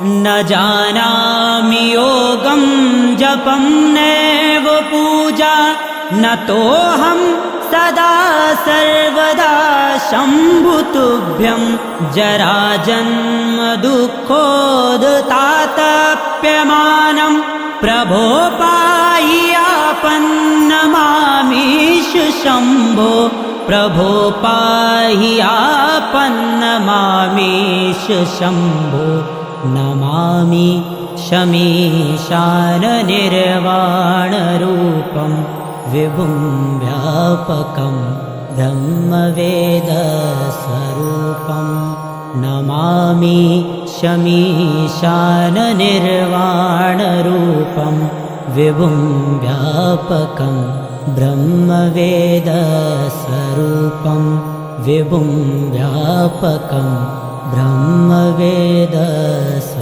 न जानामि योगं जपं नैव पूजा न तोऽहं सदा सर्वदा शम्भुतुभ्यं जराजन्म दुःखोदतातप्यमानं प्रभो पाहि आपन्नमामीशु शम्भो प्रभो पाहि आपन्नमामीशु शम्भो नमामि शमीशाननिर्वाणरूपं विभुं व्यापकं ब्रह्मवेदस्वरूपं नमामि शमीशाननिर्वाणरूपं विभुं व्यापकं ब्रह्मवेदस्वरूपं विभुं व्यापकं ब्रह्मवेद